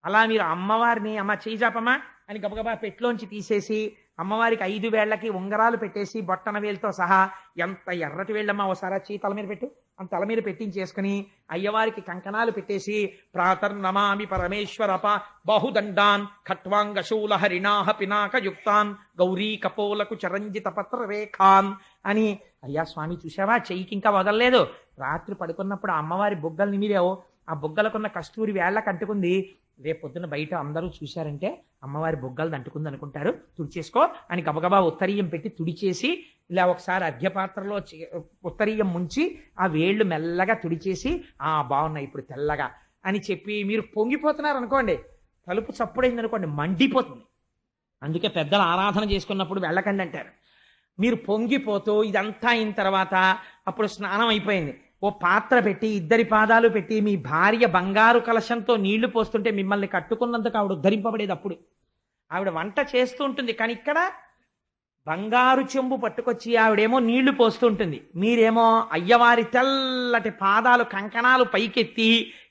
అలా మీరు అమ్మవారిని అమ్మ చేయి చాపమ్మా అని గబగబా పెట్లోంచి తీసేసి అమ్మవారికి 5 వేళ్లకి ఉంగరాలు పెట్టేసి బొట్టన వేలుతో సహా, ఎంత ఎర్రటి వేళ్ళమ్మా ఓసారి చేయి తల మీద పెట్టు అని తల మీద పెట్టించేసుకుని అయ్యవారికి కంకణాలు పెట్టేసి ప్రాతర్నమామి పరమేశ్వరప బాహుదండాన్ ఖట్వాంగశూల హరిణాహ పినాకయుక్తాన్ గౌరీ కపోలకు చరంజిత పత్ర రేఖాన్ అని. అయ్యా స్వామి చూసావా చెయ్యికి ఇంకా వదలలేదు. రాత్రి పడుకున్నప్పుడు అమ్మవారి బొగ్గలు నిమిరావు, ఆ బొగ్గలకున్న కస్తూరి వేళ్ళకి అంటుకుంది. రేపొద్దున బయట అందరూ చూశారంటే అమ్మవారి బొగ్గలు అంటుకుంది అనుకుంటారు, తుడిచేసుకో అని గబగబా ఉత్తరీయం పెట్టి తుడిచేసి ఇలా ఒకసారి అర్ఘ్యపాత్రలో ఉత్తరీయం ముంచి ఆ వేళ్ళు మెల్లగా తుడిచేసి బాగున్నాయి ఇప్పుడు తెల్లగా అని చెప్పి మీరు పొంగిపోతున్నారు అనుకోండి, తలుపు చప్పుడైంది అనుకోండి మండిపోతుంది. అందుకే పెద్దలు ఆరాధన చేసుకున్నప్పుడు వెళ్ళకండి అంటారు. మీరు పొంగిపోతూ ఇదంతా అయిన తర్వాత అప్పుడు స్నానం అయిపోయింది, ఓ పాత్ర పెట్టి 2 పాదాలు పెట్టి మీ భార్య బంగారు కలశంతో నీళ్లు పోస్తుంటే మిమ్మల్ని కట్టుకున్నందుకు ఆవిడ ఉద్ధరింపబడేది. అప్పుడు ఆవిడ వంట చేస్తూ ఉంటుంది, కానీ ఇక్కడ బంగారు చెంబు పట్టుకొచ్చి ఆవిడేమో నీళ్లు పోస్తూ ఉంటుంది, మీరేమో అయ్యవారి తెల్లటి పాదాలు కంకణాలు పైకెత్తి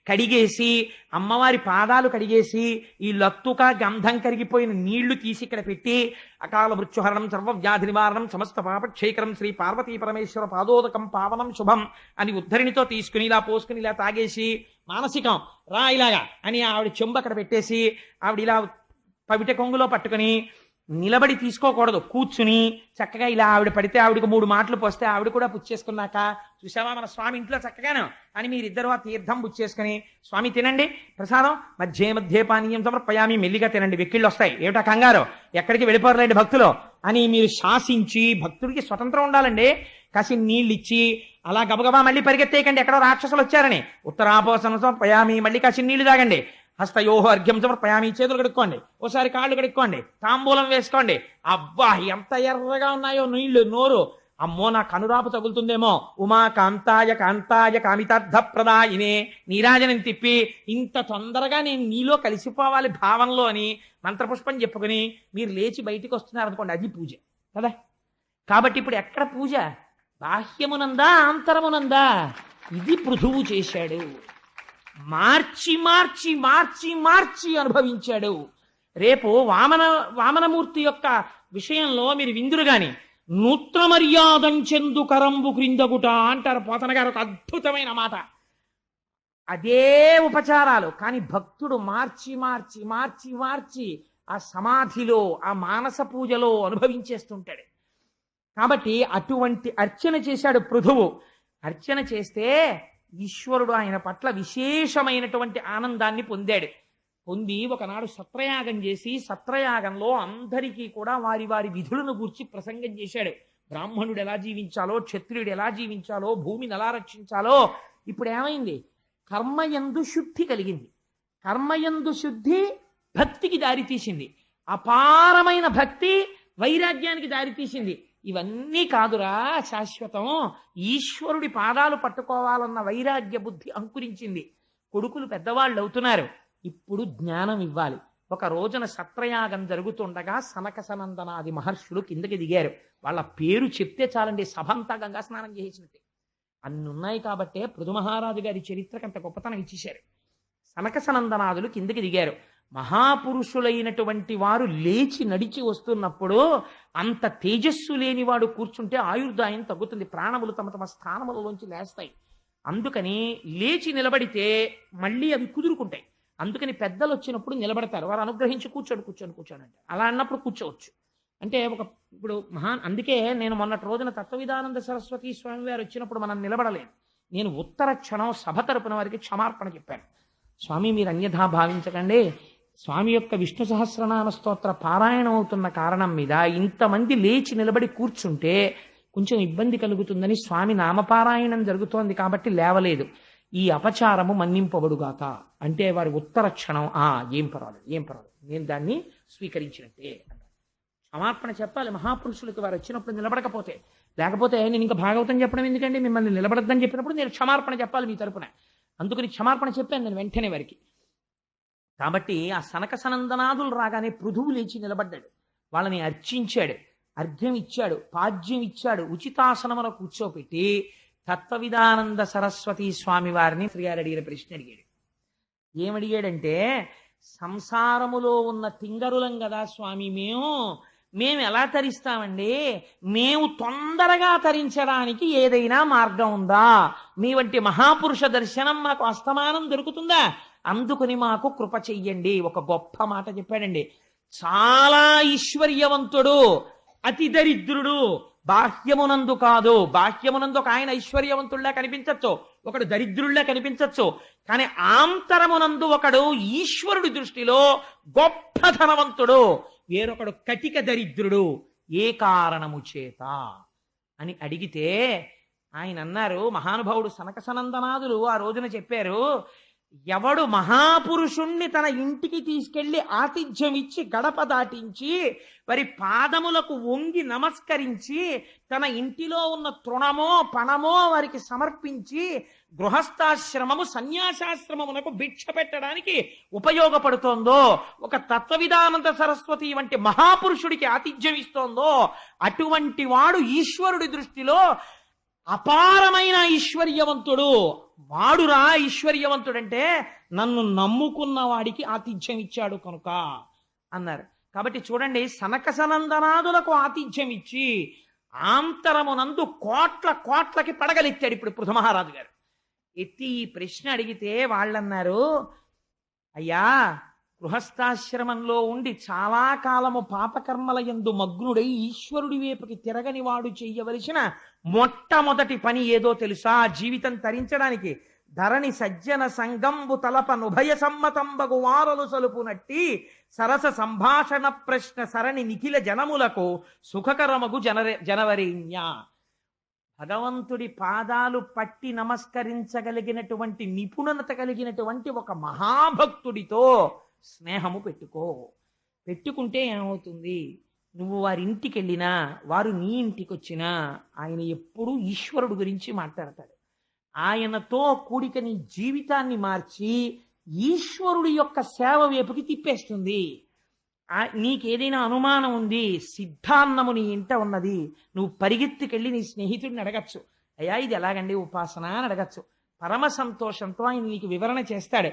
కడిగేసి అమ్మవారి పాదాలు కడిగేసి ఈ లత్తుక గంధం కరిగిపోయిన నీళ్లు తీసి ఇక్కడ పెట్టి అకాల మృత్యుహరణం సర్వవ్యాధి నివారణం సమస్త పాపక్షేకరం శ్రీ పార్వతీ పరమేశ్వర పాదోదకం పావనం శుభం అని ఉద్ధరిణితో తీసుకుని ఇలా పోసుకుని ఇలా తాగేసి మానసికం రా ఇలాగా అని ఆవిడ చెంబు అక్కడ పెట్టేసి ఆవిడ ఇలా పవిట కొంగులో పట్టుకుని నిలబడి తీసుకోకూడదు, కూర్చుని చక్కగా ఇలా ఆవిడ పడితే ఆవిడకు 3 మాటలు పోస్తే ఆవిడ కూడా పుచ్చేసుకున్నాక చూసావా మన స్వామి ఇంట్లో చక్కగాను అని మీరిద్దరు ఆ తీర్థం పుచ్చేసుకుని స్వామి తినండి ప్రసాదం మధ్యే పానీయం సమర్పయామి మెల్లిగా తినండి వెక్కిళ్ళు వస్తాయి ఏమిటా కంగారు ఎక్కడికి వెళ్ళిపోరలేండి భక్తులు అని మీరు శాసించి, భక్తుడికి స్వతంత్రం ఉండాలండి, కాసి నీళ్ళు ఇచ్చి అలా గబగబా మళ్ళీ పరిగెత్తేయకండి ఎక్కడో రాక్షసులు వచ్చారని. ఉత్తరాపోసనం సమర్పయామి మళ్ళీ కాసి నీళ్లు తాగండి, హస్తయోహ అర్ఘ్యం సమర్పయామి చేతులు కడుక్కోండి, ఓసారి కాళ్ళు కడుక్కోండి, తాంబూలం వేసుకోండి. అబ్బా ఎంత ఎర్రగా ఉన్నాయో నీళ్లు, నోరు అమ్మో నా కనురాపు తగులుతుందేమో. ఉమా కాంతాయ కాంతాయ కామితార్థ ప్రదాయినే నీరాజనం తిప్పి ఇంత తొందరగా నేను నీలో కలిసిపోవాలి భావంలో అని మంత్రపుష్పం చెప్పుకుని మీరు లేచి బయటికి వస్తున్నారనుకోండి, అది పూజ కదా. కాబట్టి ఇప్పుడు ఎక్కడ పూజ? బాహ్యమునందా ఆంతరమునందా? ఇది పృథువు చేశాడు, మార్చి మార్చి మార్చి మార్చి అనుభవించాడు. రేపు వామనమూర్తి యొక్క విషయంలో మీరు విందురు గాని నూత్ర మర్యాదంచెందు కరంబు క్రిందగుట అంటారు పోతన గారు, ఒక అద్భుతమైన మాట. అదే ఉపచారాలు కానీ భక్తుడు మార్చి మార్చి మార్చి మార్చి ఆ సమాధిలో ఆ మానస పూజలో అనుభవించేస్తుంటాడు. కాబట్టి అటువంటి అర్చన చేశాడు పృథువు. అర్చన చేస్తే ఈశ్వరుడు ఆయన పట్ల విశేషమైనటువంటి ఆనందాన్ని పొందాడు. పొంది ఒకనాడు సత్రయాగం చేసి సత్రయాగంలో అందరికీ కూడా వారి వారి విధులను గూర్చి ప్రసంగం చేశాడు. బ్రాహ్మణుడు ఎలా జీవించాలో, క్షత్రియుడు ఎలా జీవించాలో, భూమిని ఎలా రక్షించాలో. ఇప్పుడు ఏమైంది? కర్మయందు శుద్ధి కలిగింది. కర్మయందు శుద్ధి భక్తికి దారితీసింది, అపారమైన భక్తి వైరాగ్యానికి దారితీసింది. ఇవన్నీ కాదురా శాశ్వతం, ఈశ్వరుడి పాదాలు పట్టుకోవాలన్న వైరాగ్య బుద్ధి అంకురించింది. కొడుకులు పెద్దవాళ్ళు అవుతున్నారు, ఇప్పుడు జ్ఞానం ఇవ్వాలి. ఒక రోజున సత్రయాగం జరుగుతుండగా సనక సనందనాది మహర్షులు కిందకి దిగారు. వాళ్ళ పేరు చెప్తే చాలండి సభంతా గంగా స్నానం చేసినట్టే. అన్ని ఉన్నాయి కాబట్టే పృథు మహారాజు గారి చరిత్రకు అంత గొప్పతనం ఇచ్చేశారు. సనక సనందనాదులు కిందకి దిగారు. మహాపురుషులైనటువంటి వారు లేచి నడిచి వస్తున్నప్పుడు అంత తేజస్సు లేనివాడు కూర్చుంటే ఆయుర్దాయం తగ్గుతుంది, ప్రాణములు తమ తమ స్థానములలోంచి లేస్తాయి. అందుకని లేచి నిలబడితే మళ్ళీ అవి కుదురుకుంటాయి. అందుకని పెద్దలు వచ్చినప్పుడు నిలబడతారు, వారు అనుగ్రహించి కూర్చోండి కూర్చోండి కూర్చోండి అంటే అలా అన్నప్పుడు కూర్చోవచ్చు. అంటే ఇప్పుడు అందుకే నేను మొన్నటి రోజున తత్వవిధానంద సరస్వతి స్వామి వారు వచ్చినప్పుడు మనం నిలబడలేదు. నేను ఉత్తర క్షణం సభ తరపున వారికి క్షమార్పణ చెప్పాను. స్వామి మీరు అన్యథా భావించకండి, స్వామి యొక్క విష్ణు సహస్రనామ స్తోత్ర పారాయణం అవుతున్న కారణం మీద ఇంతమంది లేచి నిలబడి కూర్చుంటే కొంచెం ఇబ్బంది కలుగుతుందని స్వామి నామపారాయణం జరుగుతోంది కాబట్టి లేవలేదు, ఈ అపచారము మన్నింపబడుగాక అంటే వారి ఉత్తర క్షణం ఏం పర్వాలేదు ఏం పర్వాలేదు నేను దాన్ని స్వీకరించినట్టే క్షమార్పణ చెప్పాలి. మహాపురుషులకు వారు వచ్చినప్పుడు నిలబడకపోతే, లేకపోతే నేను ఇంకా భాగవతం చెప్పడం ఎందుకండి, మిమ్మల్ని నిలబడద్దని చెప్పినప్పుడు నేను క్షమార్పణ చెప్పాలి మీ తరపున. అందుకని క్షమార్పణ చెప్పాను నేను వెంటనే వారికి. కాబట్టి ఆ సనక సనందనాదులు రాగానే పృథువు లేచి నిలబడ్డాడు, వాళ్ళని అర్చించాడు, అర్ఘ్యం ఇచ్చాడు, పాద్యం ఇచ్చాడు, ఉచితాసనమున కూర్చోపెట్టి తత్వవిధానంద సరస్వతి స్వామి వారిని శ్రీగారు అడిగిన ప్రశ్న అడిగాడు. ఏమడిగాడంటే, సంసారములో ఉన్న తింగరులం కదా స్వామి మేము ఎలా తరిస్తామండి? మేము తొందరగా తరించడానికి ఏదైనా మార్గం ఉందా? మీ వంటి మహాపురుష దర్శనం మాకు అస్తమానం దొరుకుతుందా? అందుకుని మాకు కృప చెయ్యండి. ఒక గొప్ప మాట చెప్పాడండి. చాలా ఈశ్వర్యవంతుడు, అతి దరిద్రుడు, బాహ్యమునందు కాదు. బాహ్యమునందు ఒక ఆయన ఐశ్వర్యవంతుల్లా కనిపించచ్చు, ఒకడు దరిద్రుల్లా కనిపించచ్చు. కానీ ఆంతరమునందు ఒకడు ఈశ్వరుడి దృష్టిలో గొప్ప ధనవంతుడు, వేరొకడు కటిక దరిద్రుడు. ఏ కారణము చేత అని అడిగితే ఆయన అన్నారు, మహానుభావుడు సనక సనందనాదులు ఆ రోజున చెప్పారు, ఎవడు మహాపురుషుణ్ణి తన ఇంటికి తీసుకెళ్లి ఆతిథ్యం ఇచ్చి గడప దాటించి వారి పాదములకు వంగి నమస్కరించి తన ఇంటిలో ఉన్న తృణమో పణమో వారికి సమర్పించి గృహస్థాశ్రమము సన్యాసాశ్రమమునకు భిక్ష పెట్టడానికి ఉపయోగపడుతోందో, ఒక తత్వవిధానంద సరస్వతి వంటి మహాపురుషుడికి ఆతిథ్యం ఇస్తోందో, అటువంటి వాడు ఈశ్వరుడి దృష్టిలో అపారమైన ఐశ్వర్యవంతుడు. వాడురా ఐశ్వర్యవంతుడంటే నన్ను నమ్ముకున్న వాడికి ఆతిథ్యం ఇచ్చాడు కనుక అన్నారు. కాబట్టి చూడండి, సనక సనందనాదులకు ఆతిథ్యం ఇచ్చి ఆంతరమునందు కోట్లకి పడగలెత్తాడు ఇప్పుడు పృథమహారాజు గారు. ఎత్తి ఈ ప్రశ్న అడిగితే వాళ్ళన్నారు, అయ్యా గృహస్థాశ్రమంలో ఉండి చాలా కాలము పాపకర్మల యందు మగ్నుడై ఈశ్వరుడి వైపుకి తిరగని వాడు చెయ్యవలసిన మొట్టమొదటి పని ఏదో తెలుసా? జీవితం తరించడానికి ధరణి సజ్జన సంగంబు తలపనుభయ సమ్మతంబగు వారలు సలుపునట్టి సరస సంభాషణ ప్రశ్న సరణి నిఖిల జనములకు సుఖకరమగు జనవరేణ్య. భగవంతుడి పాదాలు పట్టి నమస్కరించగలిగినటువంటి నిపుణత కలిగినటువంటి ఒక మహాభక్తుడితో స్నేహము పెట్టుకుంటే ఏమవుతుంది? నువ్వు వారి ఇంటికి వెళ్ళినా వారు నీ ఇంటికి వచ్చినా ఆయన ఎప్పుడూ ఈశ్వరుడు గురించి మాట్లాడతాడు. ఆయనతో కూడిక నీ జీవితాన్ని మార్చి ఈశ్వరుడి యొక్క సేవ వైపుకి తిప్పేస్తుంది. నీకేదైనా అనుమానం ఉంది, సిద్ధాన్నము నీ ఇంట ఉన్నది, నువ్వు పరిగెత్తుకెళ్ళి నీ స్నేహితుడిని అడగచ్చు, అయ్యా ఇది ఎలాగండి ఉపాసన అని అడగచ్చు. పరమ సంతోషంతో ఆయన నీకు వివరణ చేస్తాడు.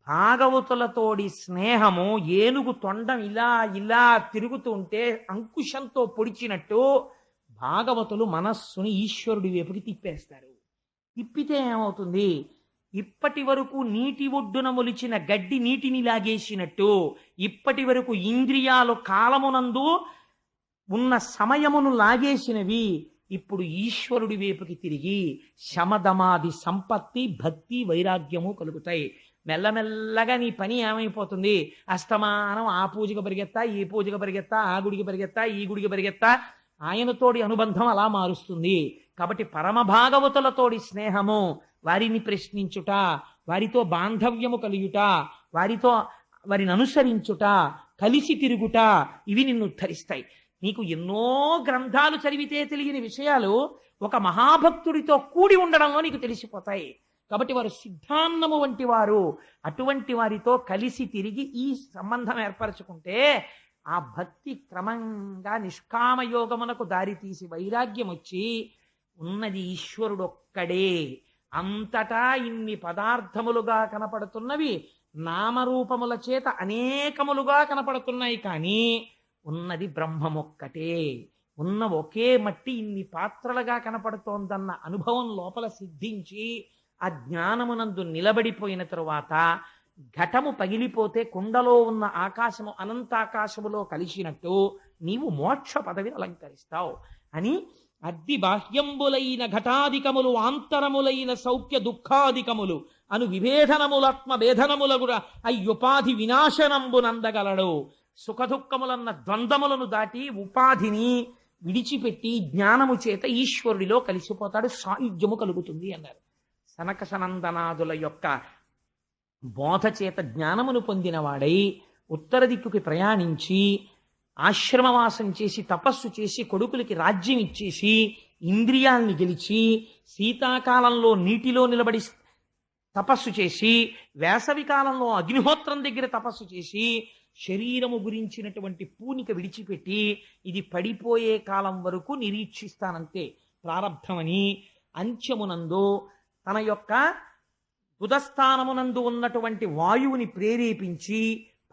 భాగవతులతోడి స్నేహము ఏనుగు తొండం ఇలా తిరుగుతూ ఉంటే అంకుశంతో పొడిచినట్టు భాగవతులు మనస్సుని ఈశ్వరుడి వైపుకి తిప్పేస్తారు. తిప్పితే ఏమవుతుంది? ఇప్పటి వరకు నీటి ఒడ్డున మొలిచిన గడ్డి నీటిని లాగేసినట్టు ఇప్పటి వరకు ఇంద్రియాలు కాలమునందు ఉన్న సమయమును లాగేసినవి ఇప్పుడు ఈశ్వరుడి వైపుకి తిరిగి శమదమాది సంపత్తి భక్తి వైరాగ్యము కలుగుతాయి. మెల్లమెల్లగా నీ పని ఏమైపోతుంది? అస్తమానం ఆ పూజకు పరిగెత్తా, ఈ పూజకు పరిగెత్తా, ఆ గుడికి పరిగెత్తా, ఈ గుడికి పరిగెత్తా, ఆయనతోడి అనుబంధం అలా మారుస్తుంది. కాబట్టి పరమ భాగవతులతోడి స్నేహము, వారిని ప్రశ్నించుట, వారితో బాంధవ్యము కలియుట, వారిని అనుసరించుట, కలిసి తిరుగుట, ఇవి నిన్ను ఉద్ధరిస్తాయి. నీకు ఎన్నో గ్రంథాలు చదివితే తెలియని విషయాలు ఒక మహాభక్తుడితో కూడి ఉండడంలో నీకు తెలిసిపోతాయి. కాబట్టి వారు సిద్ధాన్నము వంటి వారు. అటువంటి వారితో కలిసి తిరిగి ఈ సంబంధం ఏర్పరచుకుంటే ఆ భక్తి క్రమంగా నిష్కామయోగమునకు దారితీసి వైరాగ్యం వచ్చి ఉన్నది ఈశ్వరుడు ఒక్కడే. అంతటా ఇన్ని పదార్థములుగా కనపడుతున్నవి నామరూపముల చేత అనేకములుగా కనపడుతున్నాయి, కానీ ఉన్నది బ్రహ్మమొక్కటే. ఉన్న ఒకే మట్టి ఇన్ని పాత్రలుగా కనపడుతోందన్న అనుభవం లోపల సిద్ధించి ఆ జ్ఞానమునందు నిలబడిపోయిన తరువాత ఘటము పగిలిపోతే కుండలో ఉన్న ఆకాశము అనంతాకాశములో కలిసినట్టు నీవు మోక్ష పదవిని అలంకరిస్తావు అని అద్ది బాహ్యంబులైన ఘటాధికములు ఆంతరములైన సౌఖ్య దుఃఖాధికములు అను విభేదనములాత్మ భేదనములగుడ అయ్యుపాధి వినాశనంబునందగలడు. సుఖదుఖములన్న ద్వంద్వములను దాటి ఉపాధిని విడిచిపెట్టి జ్ఞానము చేత ఈశ్వరుడిలో కలిసిపోతాడు, సాయుధ్యము కలుగుతుంది అన్నారు. సనక సనందనాదుల యొక్క బోధ చేత జ్ఞానమును పొందినవాడై ఉత్తర దిక్కుకి ప్రయాణించి ఆశ్రమవాసం చేసి తపస్సు చేసి కొడుకులకి రాజ్యం ఇచ్చేసి ఇంద్రియాల్ని గెలిచి శీతాకాలంలో నీటిలో నిలబడి తపస్సు చేసి వేసవి కాలంలో అగ్నిహోత్రం దగ్గర తపస్సు చేసి శరీరము గురించినటువంటి పూనిక విడిచిపెట్టి ఇది పడిపోయే కాలం వరకు నిరీక్షిస్తానంతే ప్రారబ్ధమని అంత్యమునందు తన యొక్క ఉదస్థానమునందు ఉన్నటువంటి వాయువుని ప్రేరేపించి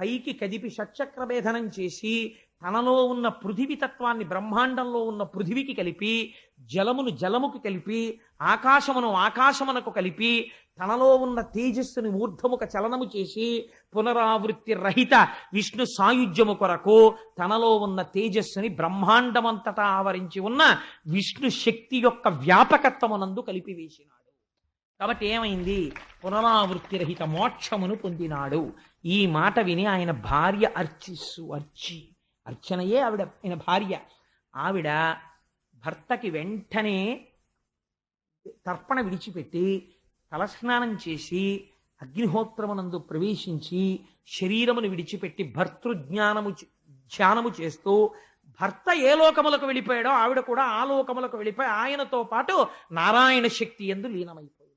పైకి కదిపి షట్చక్రభేదనం చేసి తనలో ఉన్న పృథివీ తత్వాన్ని బ్రహ్మాండంలో ఉన్న పృథివికి కలిపి జలమును జలముకి కలిపి ఆకాశమును ఆకాశమునకు కలిపి తనలో ఉన్న తేజస్సుని ఊర్ధముఖ చలనము చేసి పునరావృత్తి రహిత విష్ణు సాయుధ్యము కొరకు తనలో ఉన్న తేజస్సుని బ్రహ్మాండమంతటా ఆవరించి ఉన్న విష్ణు శక్తి యొక్క వ్యాపకత్వమునందు కలిపివేసినాడు. కాబట్టి ఏమైంది? పునరావృత్తి రహిత మోక్షమును పొందినాడు. ఈ మాట విని ఆయన భార్య అర్చనయే ఆయన భార్య. ఆవిడ భర్తకి వెంటనే తర్పణ విడిచిపెట్టి తలస్నానం చేసి అగ్నిహోత్రమునందు ప్రవేశించి శరీరమును విడిచిపెట్టి ధ్యానము చేస్తూ భర్త ఏ లోకములకు వెళ్ళిపోయాడో ఆవిడ కూడా ఆ లోకములకు వెళ్ళిపోయి ఆయనతో పాటు నారాయణ శక్తి యందు లీనమైపోయింది.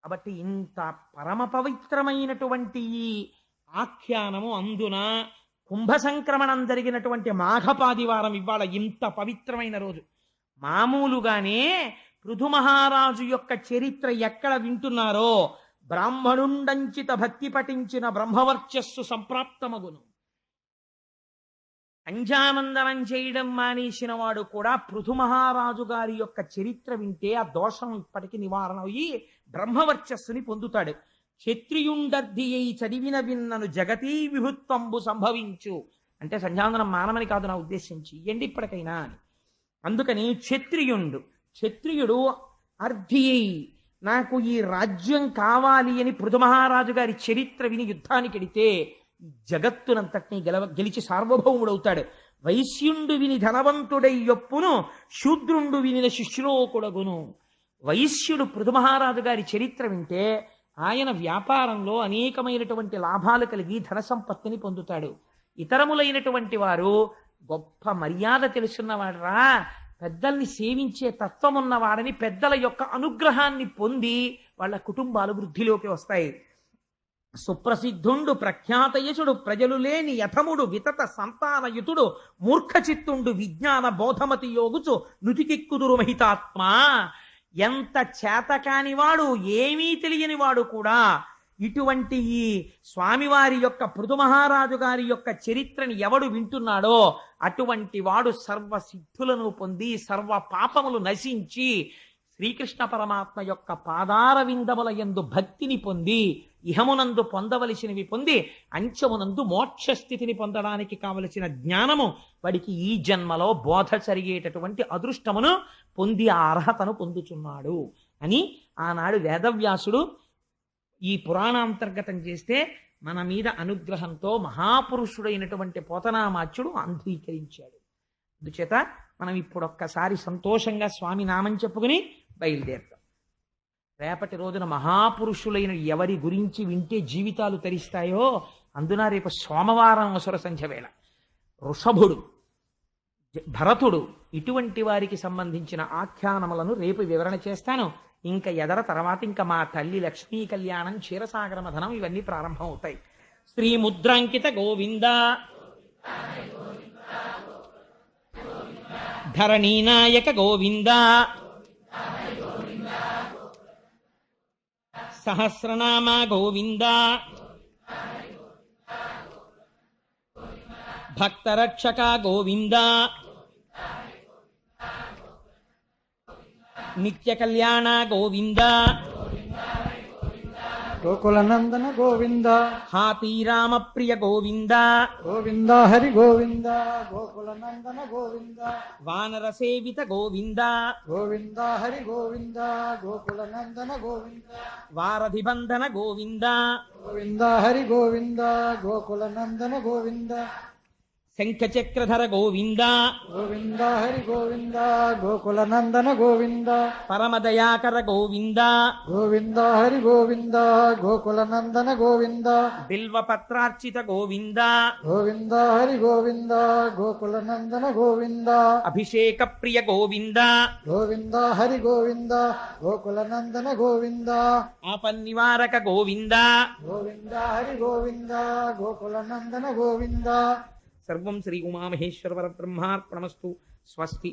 కాబట్టి ఇంత పరమ పవిత్రమైనటువంటి ఈ ఆఖ్యానము అందున కుంభ సంక్రమణం జరిగినటువంటి మాఘపాదివారం ఇవాళ ఇంత పవిత్రమైన రోజు. మామూలుగానే పృథు మహారాజు యొక్క చరిత్ర ఎక్కడ వింటున్నారో బ్రాహ్మణుండంచిత భక్తి పఠించిన బ్రహ్మవర్చస్సు సంప్రాప్తమగును. అంజానందనం చేయడం మానేసిన వాడు కూడా పృథు మహారాజు గారి యొక్క చరిత్ర వింటే ఆ దోషం ఇప్పటికీ నివారణ అయ్యి బ్రహ్మవర్చస్సుని పొందుతాడు. క్షత్రియుండర్ధి అయి చదివిన విన్నను జగతీ విభుత్వంబు సంభవించు అంటే సంధ్యావందనం మానమని కాదు నా ఉద్దేశించి ఎండి ఇప్పటికైనా అని. అందుకని క్షత్రియుడు అర్ధి అయి నాకు ఈ రాజ్యం కావాలి అని పృథు మహారాజు గారి చరిత్ర విని యుద్ధానికి వెడితే జగత్తునంతటినీ గెలిచి సార్వభౌముడవుతాడు. వైశ్యుండు విని ధనవంతుడై యొప్పును శూద్రుండు వినిన శిష్యులోకుడగును. వైశ్యుడు పృథు మహారాజు గారి చరిత్ర వింటే ఆయన వ్యాపారంలో అనేకమైనటువంటి లాభాలు కలిగి ధన సంపత్తిని పొందుతాడు. ఇతరములైనటువంటి వారు గొప్ప మర్యాద తెలుసున్నవాడరా, పెద్దల్ని సేవించే తత్వం ఉన్నవాడని పెద్దల యొక్క అనుగ్రహాన్ని పొంది వాళ్ళ కుటుంబాలు వృద్ధిలోకి వస్తాయి. సుప్రసిద్ధుండు ప్రఖ్యాతయసుడు ప్రజలు లేని యథముడు వితత సంతానయుతుడు మూర్ఖచిత్తుండు విజ్ఞాన బోధమతి యోగుచు నుతికిక్కుదురు మహితాత్మ. ఎంత చేతకాని వాడు, ఏమీ తెలియని వాడు కూడా ఇటువంటి ఈ స్వామివారి యొక్క పృథు మహారాజు గారి యొక్క చరిత్రని ఎవడు వింటున్నాడో అటువంటి వాడు సర్వ సిద్ధులను పొంది సర్వ పాపములు నశించి శ్రీకృష్ణ పరమాత్మ యొక్క పాదార విందముల యందు భక్తిని పొంది ఇహమునందు పొందవలసినవి పొంది అంచమునందు మోక్షస్థితిని పొందడానికి కావలసిన జ్ఞానము వాడికి ఈ జన్మలో బోధ జరిగేటటువంటి అదృష్టమును పొంది ఆ అర్హతను పొందుచున్నాడు అని ఆనాడు వేదవ్యాసుడు ఈ పురాణాంతర్గతం చేస్తే మన మీద అనుగ్రహంతో మహాపురుషుడైనటువంటి పోతనామాచ్యుడు అంగీకరించాడు. అందుచేత మనం ఇప్పుడు ఒక్కసారి సంతోషంగా స్వామి నామం చెప్పుకుని బయలుదేరుతాం. రేపటి రోజున మహాపురుషులైన ఎవరి గురించి వింటే జీవితాలు తరిస్తాయో అందున రేపు సోమవారం అసుర సంధ్య వేళ వృషభుడు, భరతుడు ఇటువంటి వారికి సంబంధించిన ఆఖ్యానములను రేపు వివరణ చేస్తాను. ఇంకా ఎదర తర్వాత ఇంకా మా తల్లి లక్ష్మీ కళ్యాణం, క్షీరసాగర మథనం ఇవన్నీ ప్రారంభం అవుతాయి. శ్రీ ముద్రాంకిత గోవింద, ధరణీనాయక గోవింద, సహస్రనామ గోవింద, భక్తరక్షక గోవింద, నిత్య కళ్యాణ గోవింద, గోకులనందన గోవింద, హాతీరామ ప్రియ గోవింద, గోవింద హరి గోవింద, గోకులనందన గోవింద, వానర సేవిత గోవింద, గోవింద హరి గోవింద, గోకులనందన గోవింద, వారధి బంధన గోవింద, గోవింద హరి గోవింద, గోకులనందన గోవింద, శంఖచక్రధర గోవింద, గోవింద హరి గోవింద, గోకులనందన గోవింద, పరమదయాకర గోవింద, గోవింద హరి గోవింద, గోకులనందన గోవింద, బిల్వపత్రార్చిత గోవింద, గోవింద హరి గోవింద, గోకులనందన గోవింద, అభిషేక ప్రియ గోవింద, గోవింద హరి గోవింద, గోకులనందన గోవింద, ఆపన్నివారక గోవింద, గోవింద హరి గోవింద, గోకులనందన గోవింద. సర్వం శ్రీ ఉమామహేశ్వర పరబ్రహ్మార్పణమస్తు. స్వస్తి.